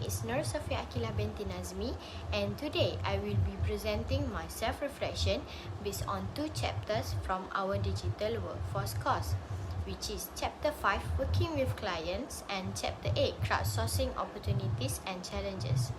is SOFIYA AQILAH binti NAZMI, and today I will be presenting my self-reflection based on 2 chapters from our digital workforce course, which is Chapter 5, Working with Clients, and Chapter 8, Crowdsourcing Opportunities and Challenges.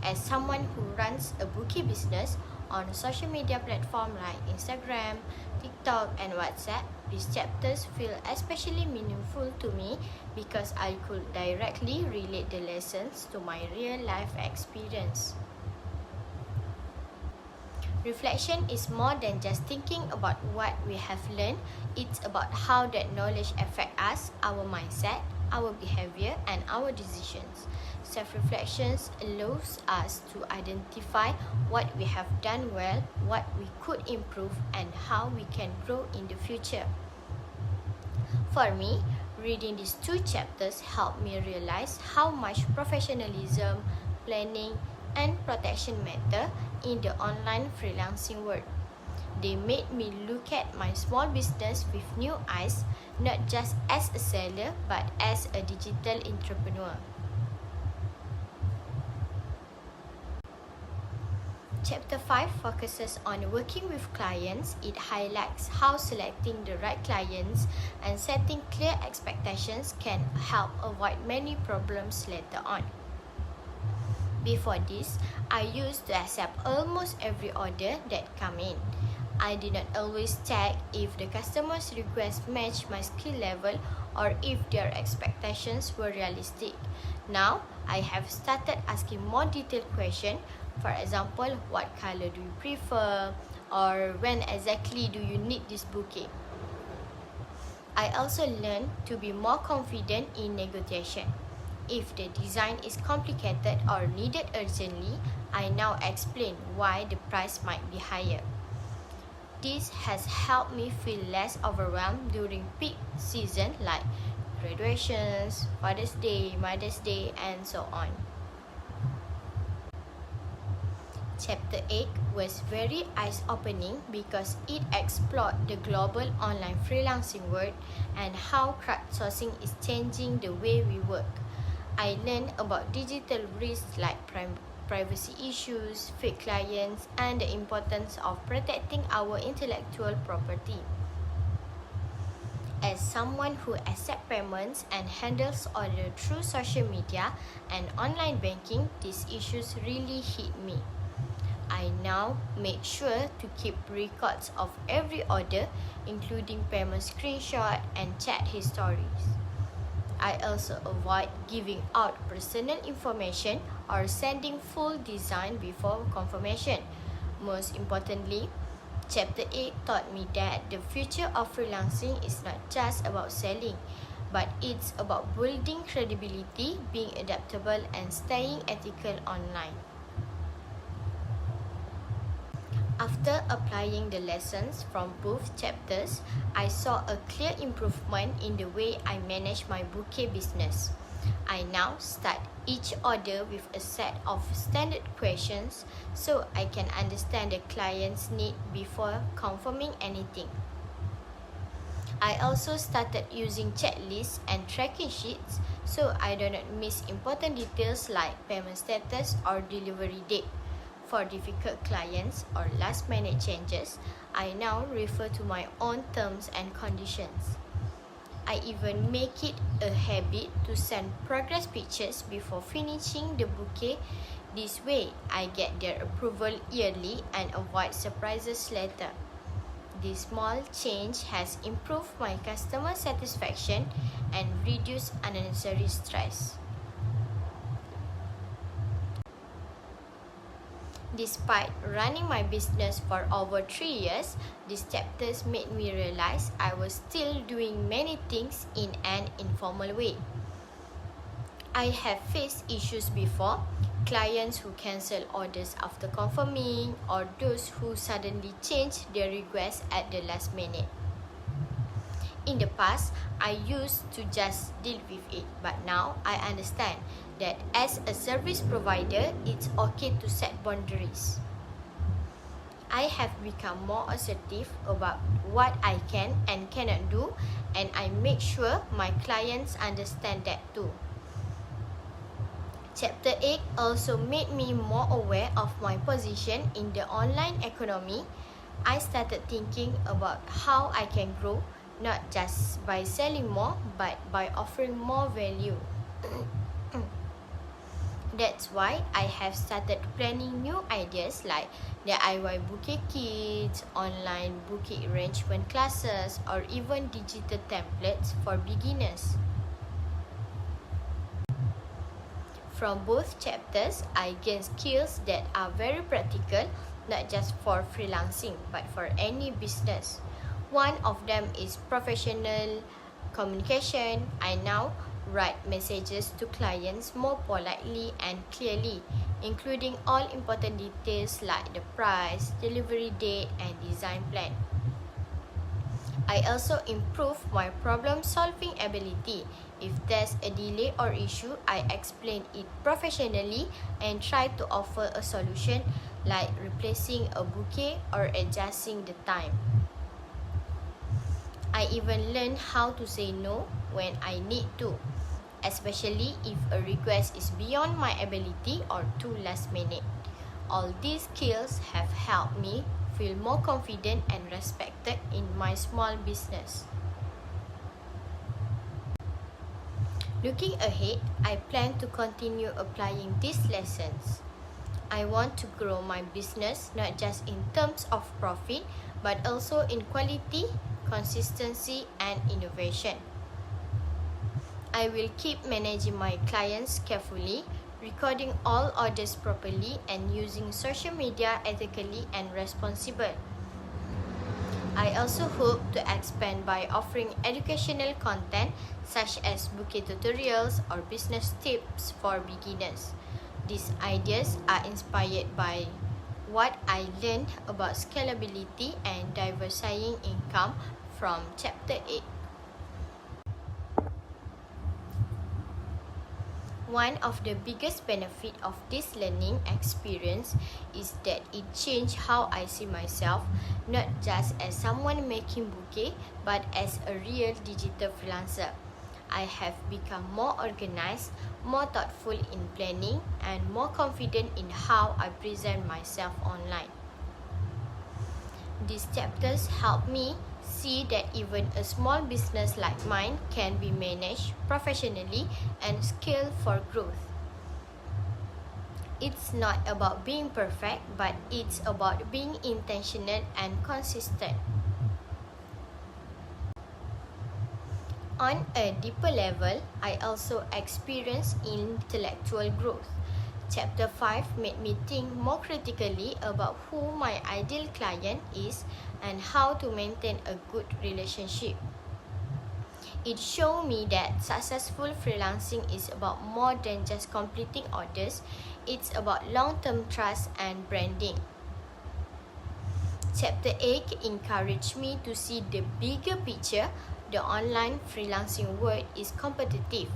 As someone who runs a bouquet business on a social media platform like Instagram, TikTok and WhatsApp, these chapters feel especially meaningful to me because I could directly relate the lessons to my real-life experience. Reflection is more than just thinking about what we have learned. It's about how that knowledge affects us, our mindset, our behavior, and our decisions. Self-reflection allows us to identify what we have done well, what we could improve, and how we can grow in the future. For me, reading these 2 chapters helped me realize how much professionalism, planning, and protection matter in the online freelancing world. They made me look at my small business with new eyes, not just as a seller but as a digital entrepreneur. Chapter 5 focuses on working with clients. It highlights how selecting the right clients and setting clear expectations can help avoid many problems later on. Before this, I used to accept almost every order that came in. I did not always check if the customer's request matched my skill level or if their expectations were realistic. Now, I have started asking more detailed questions. For example, what color do you prefer? Or when exactly do you need this bouquet? I also learned to be more confident in negotiation. If the design is complicated or needed urgently, I now explain why the price might be higher. This has helped me feel less overwhelmed during peak season like graduations, Father's Day, Mother's Day, and so on. Chapter 8 was very eye-opening because it explored the global online freelancing world and how crowdsourcing is changing the way we work. I learned about digital risks like privacy issues, fake clients, and the importance of protecting our intellectual property. As someone who accepts payments and handles orders through social media and online banking, these issues really hit me. I now make sure to keep records of every order, including payment screenshot and chat histories. I also avoid giving out personal information or sending full design before confirmation. Most importantly, Chapter 8 taught me that the future of freelancing is not just about selling, but it's about building credibility, being adaptable, and staying ethical online. After applying the lessons from both chapters, I saw a clear improvement in the way I manage my bouquet business. I now start each order with a set of standard questions so I can understand the client's need before confirming anything. I also started using checklists and tracking sheets so I do not miss important details like payment status or delivery date. For difficult clients or last-minute changes, I now refer to my own terms and conditions. I even make it a habit to send progress pictures before finishing the bouquet. This way, I get their approval yearly and avoid surprises later. This small change has improved my customer satisfaction and reduced unnecessary stress. Despite running my business for over 3 years, these chapters made me realize I was still doing many things in an informal way. I have faced issues before, clients who cancel orders after confirming, or those who suddenly change their request at the last minute. In the past, I used to just deal with it, but now I understand that as a service provider, it's okay to set boundaries. I have become more assertive about what I can and cannot do, and I make sure my clients understand that too. Chapter 8 also made me more aware of my position in the online economy. I started thinking about how I can grow, not just by selling more, but by offering more value. That's why I have started planning new ideas like DIY bouquet kits, online bouquet arrangement classes, or even digital templates for beginners. From both chapters, I gained skills that are very practical, not just for freelancing, but for any business. One of them is professional communication. I now write messages to clients more politely and clearly, including all important details like the price, delivery date, and design plan. I also improve my problem-solving ability. If there's a delay or issue, I explain it professionally and try to offer a solution like replacing a bouquet or adjusting the time. I even learn how to say no when I need to, especially if a request is beyond my ability or too last minute. All these skills have helped me feel more confident and respected in my small business. Looking ahead, I plan to continue applying these lessons. I want to grow my business not just in terms of profit, but also in quality, consistency, and innovation. I will keep managing my clients carefully, recording all orders properly, and using social media ethically and responsible. I also hope to expand by offering educational content such as bouquet tutorials or business tips for beginners. These ideas are inspired by what I learned about scalability and diversifying income from Chapter 8. One of the biggest benefits of this learning experience is that it changed how I see myself, not just as someone making bouquet, but as a real digital freelancer. I have become more organized, more thoughtful in planning, and more confident in how I present myself online. These chapters help me see that even a small business like mine can be managed professionally and scaled for growth. It's not about being perfect, but it's about being intentional and consistent. On a deeper level, I also experienced intellectual growth. Chapter 5 made me think more critically about who my ideal client is and how to maintain a good relationship. It showed me that successful freelancing is about more than just completing orders. It's about long-term trust and branding. Chapter 8 encouraged me to see the bigger picture. The online freelancing world is competitive,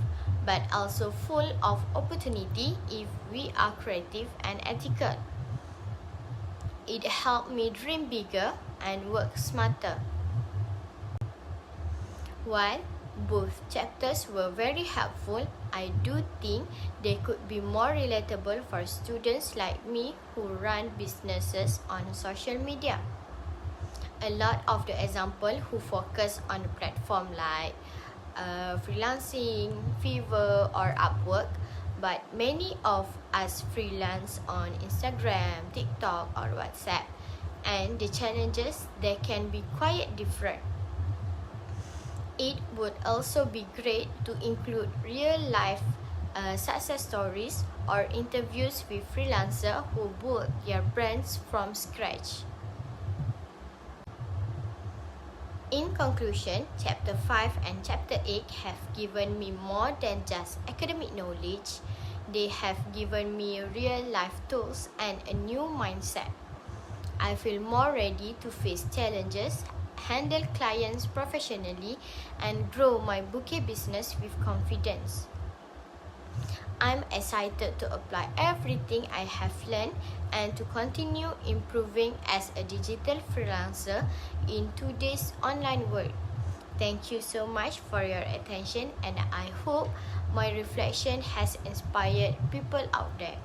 but also full of opportunity if we are creative and ethical. It helped me dream bigger and work smarter. While both chapters were very helpful, I do think they could be more relatable for students like me who run businesses on social media. A lot of the examples who focus on a platform like freelancing, Fiverr, or Upwork, but many of us freelance on Instagram, TikTok, or WhatsApp, and the challenges they can be quite different. It would also be great to include real-life success stories or interviews with freelancers who built their brands from scratch. In conclusion, Chapter 5 and Chapter 8 have given me more than just academic knowledge. They have given me real-life tools and a new mindset. I feel more ready to face challenges, handle clients professionally, and grow my bouquet business with confidence. I'm excited to apply everything I have learned and to continue improving as a digital freelancer in today's online world. Thank you so much for your attention, and I hope my reflection has inspired people out there.